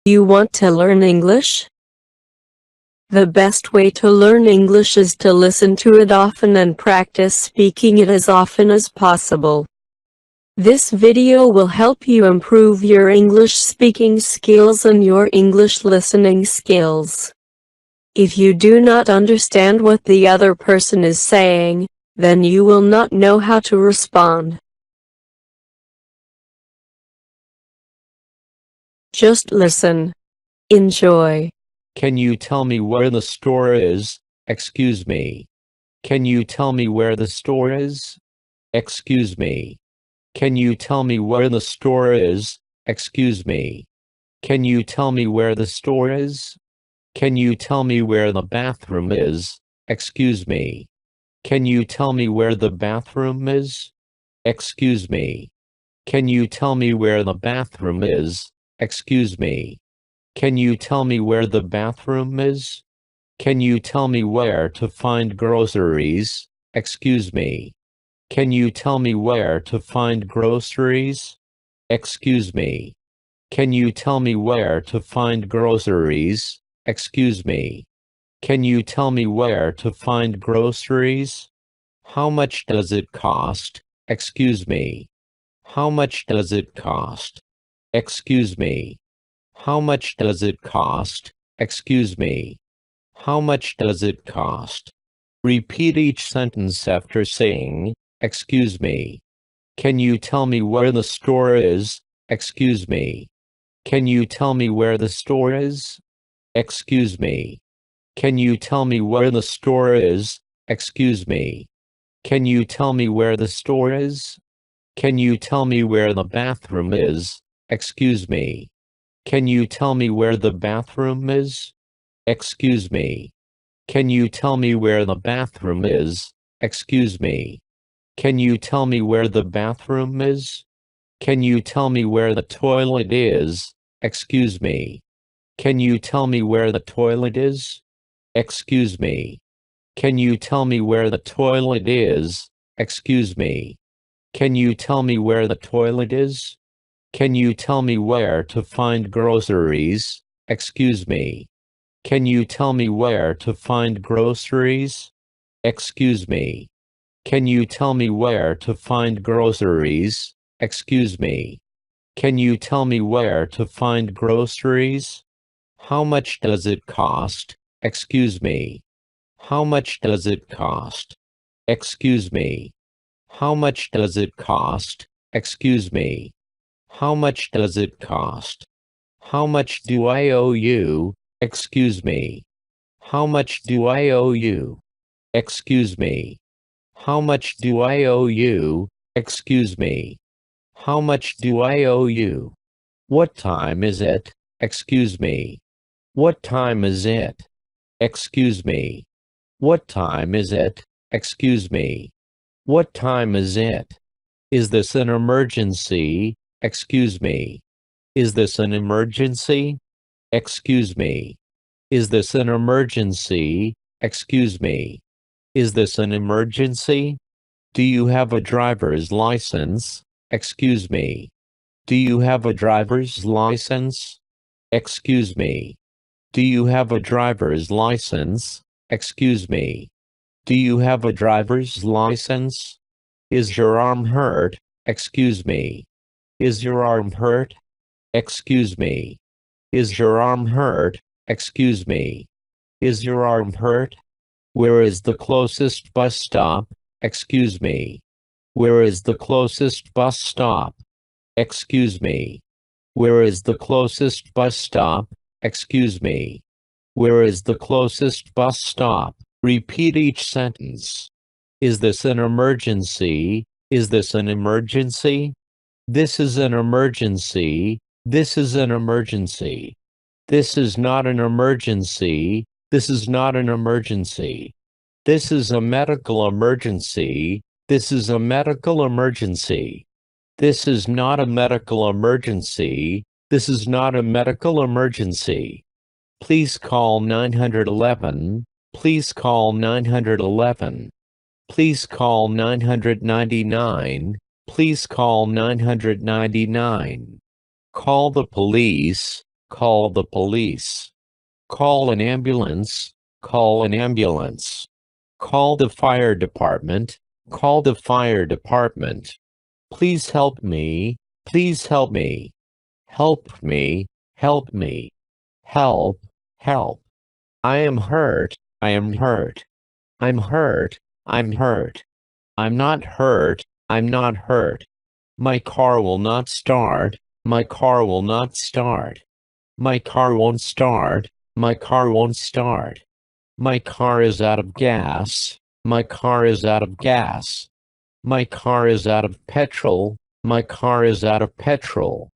You want to learn English? The best way to learn English is to listen to it often and practice speaking it as often as possible. This video will help you improve your English speaking skills and your English listening skills. If you do not understand what the other person is saying, then you will not know how to respond. Just listen. Enjoy. Can you tell me where the store is? Excuse me. Can you tell me where the store is? Excuse me. Can you tell me where the store is? Excuse me. Can you tell me where the store is? Can you tell me where the bathroom is? Excuse me. Can you tell me where the bathroom is? Excuse me. Can you tell me where the bathroom is? Excuse me. Can you tell me where the bathroom is? Can you tell me where to find groceries? Excuse me. Can you tell me where to find groceries? Excuse me. Can you tell me where to find groceries? Excuse me. Can you tell me where to find groceries? How much does it cost? Excuse me. How much does it cost? Excuse me. How much does it cost? Excuse me. How much does it cost? Repeat each sentence after saying, excuse me. Can you tell me where the store is? Excuse me. Can you tell me where the store is? Excuse me. Can you tell me where the store is? Excuse me. Can you tell me where the store is? Can you tell me where the bathroom is? Excuse me. Can you tell me where the bathroom is? Excuse me. Can you tell me where the bathroom is? Excuse me. Can you tell me where the bathroom is? Can you tell me where the toilet is? Excuse me. Can you tell me where the toilet is? Excuse me. Can you tell me where the toilet is? Excuse me. Can you tell me where the toilet is? Can you tell me where to find groceries? Excuse me. Can you tell me where to find groceries? Excuse me. Can you tell me where to find groceries? Excuse me. Can you tell me where to find groceries? How much does it cost? Excuse me. How much does it cost? Excuse me. How much does it cost? Excuse me. How much does it cost? How much do I owe you? Excuse me. How much do I owe you? Excuse me. How much do I owe you? Excuse me. How much do I owe you? What time is it? Excuse me. What time is it? Excuse me. What time is it? Excuse me. What time is it? Is this an emergency? Excuse me. Is this an emergency? Excuse me. Is this an emergency? Excuse me. Is this an emergency? Do you have a driver's license? Excuse me. Do you have a driver's license? Excuse me. Do you have a driver's license? Excuse me. Do you have a driver's license? Is your arm hurt? Excuse me. Is your arm hurt? Excuse me. Is your arm hurt? Excuse me. Is your arm hurt? Where is the closest bus stop? Excuse me. Where is the closest bus stop? Excuse me. Where is the closest bus stop? Excuse me. Where is the closest bus stop? Repeat each sentence. Is this an emergency? Is this an emergency? This is an emergency. This is an emergency. This is not an emergency. This is not an emergency. This is a medical emergency. This is a medical emergency. This is not a medical emergency. This is not a medical emergency. Please call 911. Please call 911. Please call 999. Please call 999. Call the police. Call the police. Call an ambulance. Call an ambulance. Call the fire department. Call the fire department. Please help me. Please help me. Help me. Help me. Help. Help. I am hurt. I am hurt. I'm hurt. I'm hurt. I'm not hurt. I'm not hurt. My car will not start. My car will not start. My car won't start. My car won't start. My car is out of gas. My car is out of gas. My car is out of petrol. My car is out of petrol.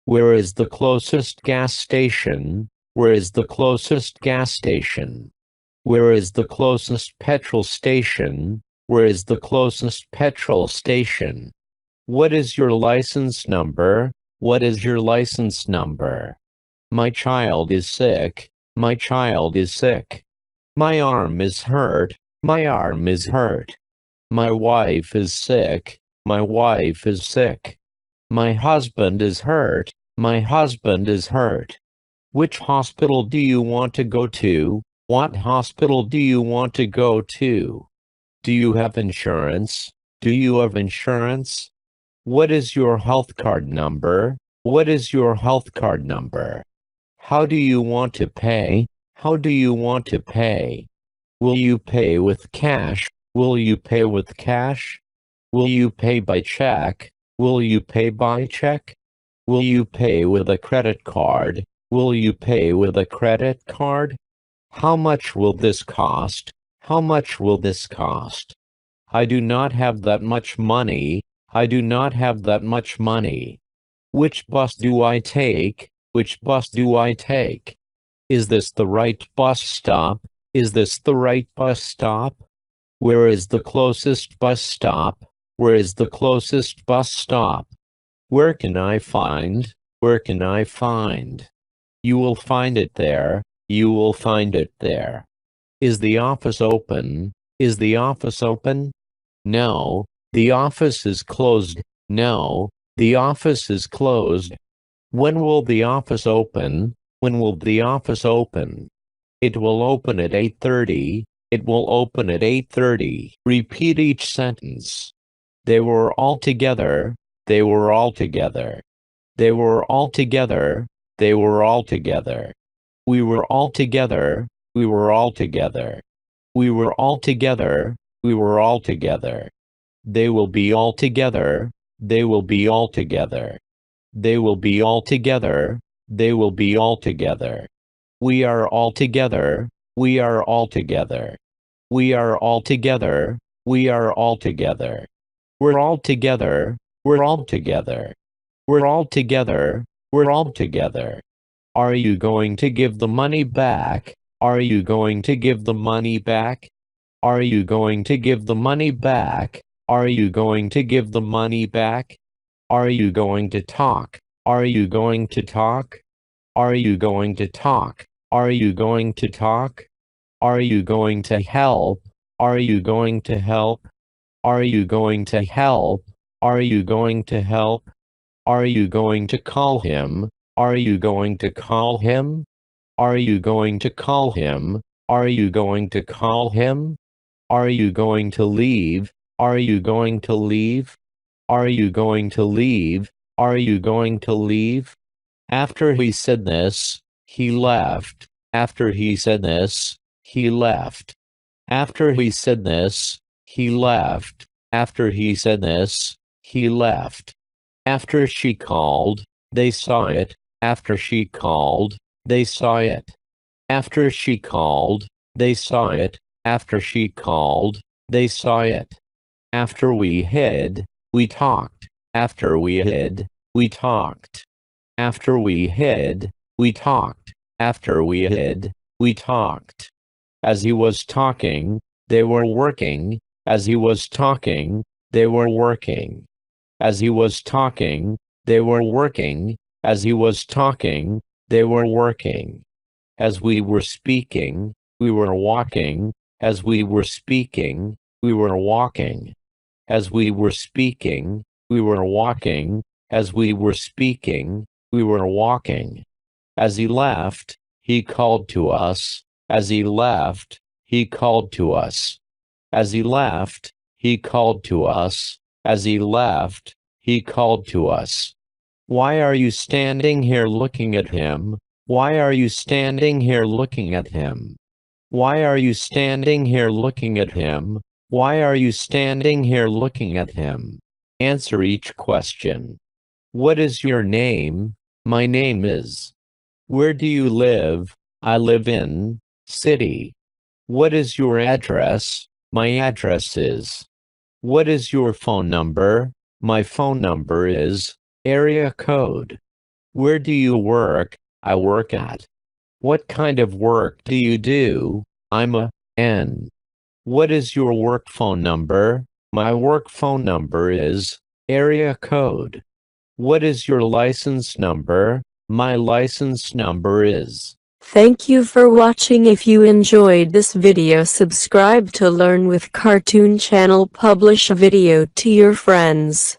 Where is the closest gas station? Where is the closest gas station? Where is the closest petrol station? Where is the closest petrol station? What is your license number? What is your license number? My child is sick. My child is sick. My arm is hurt. My arm is hurt. My wife is sick. My wife is sick. My husband is hurt. My husband is hurt. Which hospital do you want to go to? What hospital do you want to go to? Do you have insurance? Do you have insurance? What is your health card number? What is your health card number? How do you want to pay? How do you want to pay? Will you pay with cash? Will you pay with cash? Will you pay by check? Will you pay by check? Will you pay with a credit card? Will you pay with a credit card? How much will this cost? How much will this cost? I do not have that much money. I do not have that much money. Which bus do I take? Which bus do I take? Is this the right bus stop? Is this the right bus stop? Where is the closest bus stop? Where is the closest bus stop? Where can I find? Where can I find? You will find it there. You will find it there. Is the office open? Is the office open? No, the office is closed. No, the office is closed. When will the office open? When will the office open? It will open at 8:30. It will open at 8:30. Repeat each sentence. They were all together. They were all together. They were all together. They were all together. We were all together. We were all together. We were all together. We were all together. They will be all together. They will be all together. They will be all together. They will be all together. We are all together. We are all together. We are all together. We are all together. We're all together. We're all together. We're all together. We're all together. Are you going to give the money back? Are you going to give the money back? Are you going to give the money back? Are you going to give the money back? Are you going to talk? Are you going to talk? Are you going to talk? Are you going to talk? Are you going to help? Are you going to help? Are you going to help? Are you going to help? Are you going to call him? Are you going to call him? Are you going to call him? Are you going to call him? Are you going to leave? Are you going to leave? Are you going to leave? Are you going to leave? After he said this, he left. After he said this, he left. After he said this, he left. After he said this, he left. After she called, they saw it. After she called, they saw it. After she called, they saw it. After she called, they saw it. After we hid, we talked. After we hid, we talked. After we hid, we talked. After we hid, we talked. As he was talking, they were working. As he was talking, they were working. As he was talking, they were working. As he was talking, they were working. As we were speaking, we were walking. As we were speaking, we were walking. As we were speaking, we were walking. As we were speaking, we were walking. As he laughed, he called to us. As he laughed, he called to us. As he laughed, he called to us. As he laughed, he called to us. Why are you standing here looking at him? Why are you standing here looking at him? Why are you standing here looking at him? Why are you standing here looking at him? Answer each question. What is your name? My name is. Where do you live? I live in city. What is your address? My address is. What is your phone number? My phone number is area code. Where do you work? I work at. What kind of work do you do? I'm a N. What is your work phone number? My work phone number is area code. What is your license number? My license number is. Thank you for watching. If you enjoyed this video, subscribe to Learn with Cartoon channel. Publish a video to your friends.